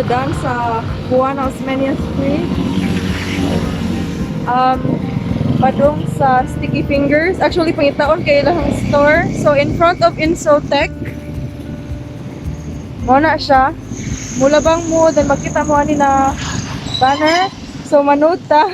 daan sa Juan Osmeña Street. Padung sa Sticky Fingers. Actually, pangitaon kayo lang store. So, in front of Insotech. Muna siya. Mula bang mo, then magkita mo ani na banner. So, manood ta.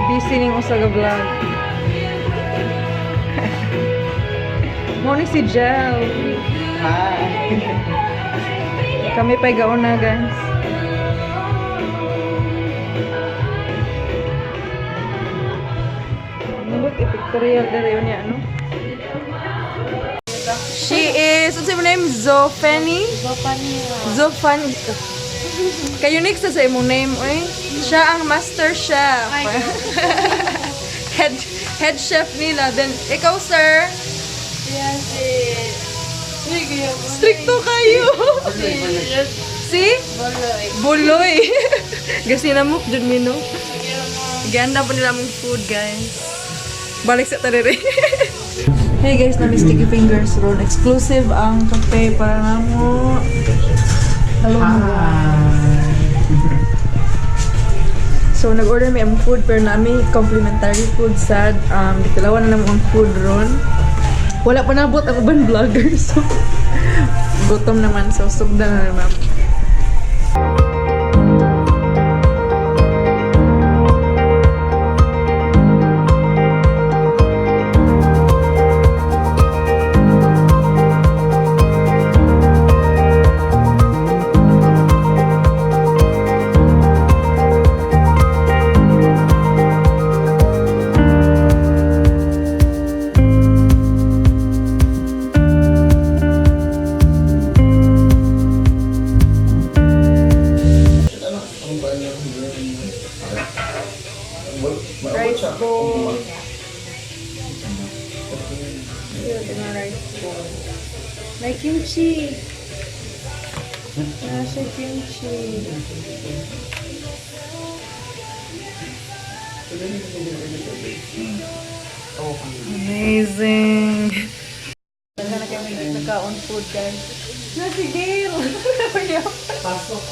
Busy ning usa ka vlog. Mo ni si Jel. Hi. Kami pa'y gaon na, guys. Nindot i-pictorial dere yun niya, ano? She is, what's her name? Zofani? Zofani. Ka-unique sa imong name, oy. Siya ang master chef. head chef nila. Then, ikaw, sir? Yes, Stricto kayo. Si? Buloy. Kasi namok dyan, Mino. Ganda pa nila mong food, guys. Balik sa tarere. Hey guys, na Sticky Fingers Road. Exclusive ang kape para na mo. Hello mo. So, nag-order may ang food pero namin complimentary food sad. Dikalawan na naman ang food ron. Wala pa nabot ang ubang vlogger. So, gutom naman. So, sugda na naman. Rice bowl. Rice bowl. May kimchi. Nasa kimchi. Amazing. Wala na kami nagka-on food, guys. Nasi Gail. Pasok.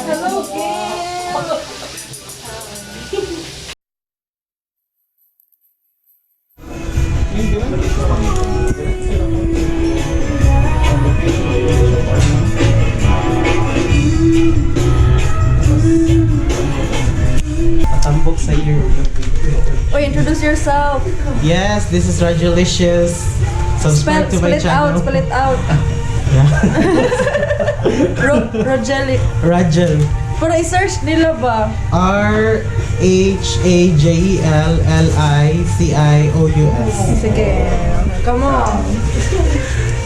Hello, Gail. Tambok sa iyo. Oh, introduce yourself. Yes, this is Rhajel Licious. Subscribe to my channel. Spell it out. Rhajel. Pero i-search nila ba? Rhajelicious. Sige. Come on.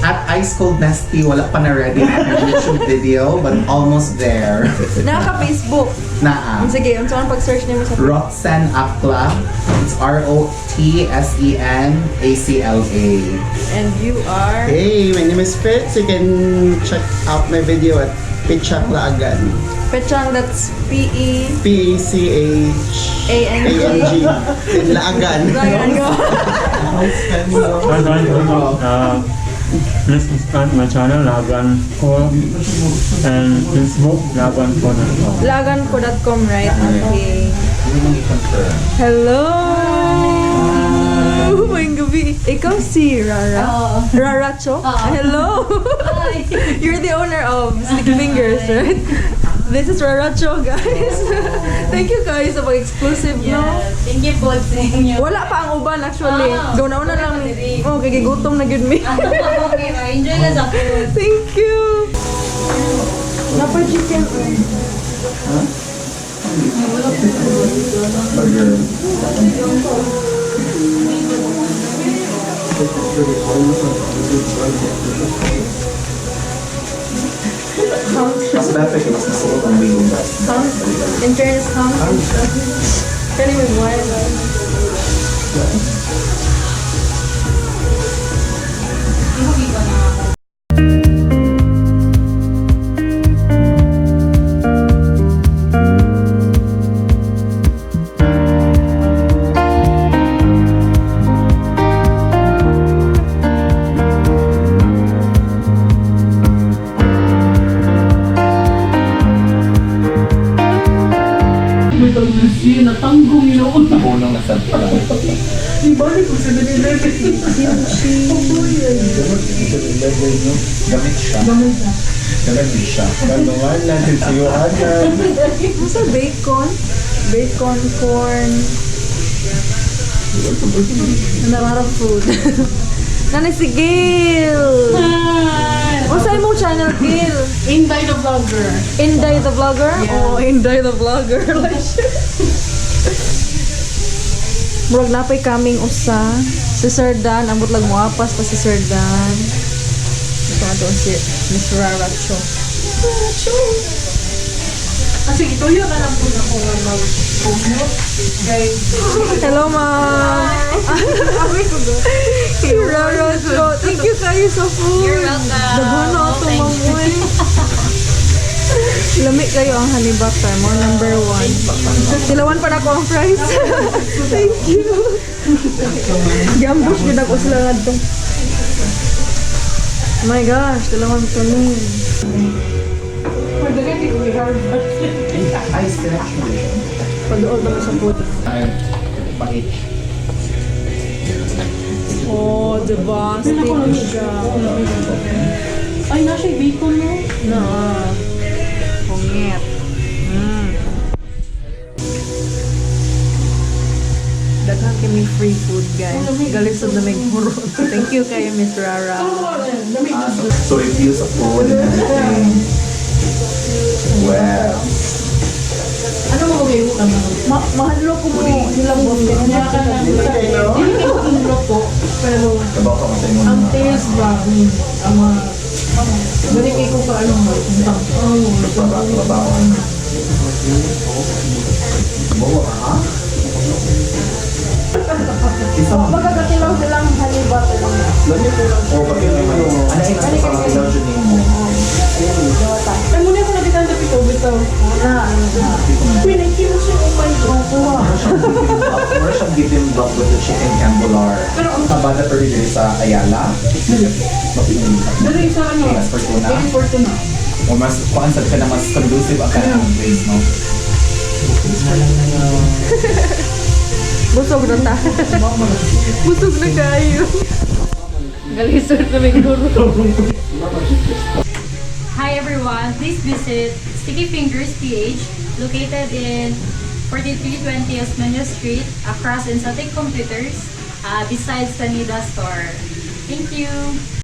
At Ice Cold Nasty, wala pa na ready na YouTube video, but almost there. Naka-Facebook. Naa. Sige, unsa man pag-search niyo sa Roxanne Akla. It's ROTSENACLA. And you are? Hey, my name is Fitz. You can check out my video at Pitchak Laagan. Pechang, that's P-E... PACHANG. Laagan. Ryan, go. Please subscribe my channel Lagan ko and Facebook laganko.com. Laganko.com, right? Okay. Hello! Ngayong gabi. Ikaw si Rara? Rara Cho? Hello! You're the owner of Sticky Fingers, right? This is Rara Cho, guys. Thank you guys sa pag-exclusive, no? Thank you po sa inyo. Wala pa ang uban actually. Gawin na lang. Oh, kagigutom na good me. Okay, enjoy na sa food. Thank you. Napa chicken. Mas dapat mas nasuot ang bilog. In fairness, can't even wear that. Nahulong na sa gamit siya. Gamit siya. Ganungan natin sa iyo agad. Masa bacon? Bacon, corn. Nanararap food. Nanay si Gail! O sa'yo mo channel, Gail? Inday the vlogger. Inday the Vlogger? Oh, Inday the Vlogger. Murag napay kaming usa. Si Sir Dan, ambot lang muapas pa si Sir Dan. Ito nga doon si Miss Rhajel. Kasi ito yun na lang po na kung mag-puno. Guys. Hello, ma'am. Rhajel, thank you kayo sa food. You're welcome. Daghan na ito, mamoy. Lami kayo ang honey butter mo, number 1. Tilawan pa na ko ang price. Thank you. Gambush yun ako sila nga ito. Oh my gosh, tilawan ko ni. Ice connection. Padool naman sa food. Bakit? Oh, diba? Steak siya. Ay, nasa bacon mo. Na. Pungit. Daghan kami free food, guys. Galisod na may hurot. Thank you kayo, Miss Rara. So reviews of food and everything. Well, Ano mo gawin mo naman? Mahalo ko mo nilang bote. Kaya ka lang. Hindi ko kumulok po. Pero kabaw ka matay mo ang na. taste ba? Ang mga... Balik ko pa ano mo. Babawan. Bawa ka ha? Isa mo. Magkakatilaw silang honey butter lang. Lagi ko lang. O, bakit naman? Ano yung nasa pangakilaw dyan yung mo? Ay, muna ko nabitan sa pito. Bito. Pinagkimo siya. Oh my God. Mura siyang bibimbap with the chicken cambular. Kabada per dito sa Ayala. Dali sa ano? Yes, Fortuna. Dali Fortuna. O mas, kung ka na mas conducive ang kanang place, no? Busog na ta. Busog na kayo. Galisod na may guro. Hi everyone, please visit Sticky Fingers PH, located in 4320 Osmeña Street, across Insatic Computers, besides Sanida Store. Thank you!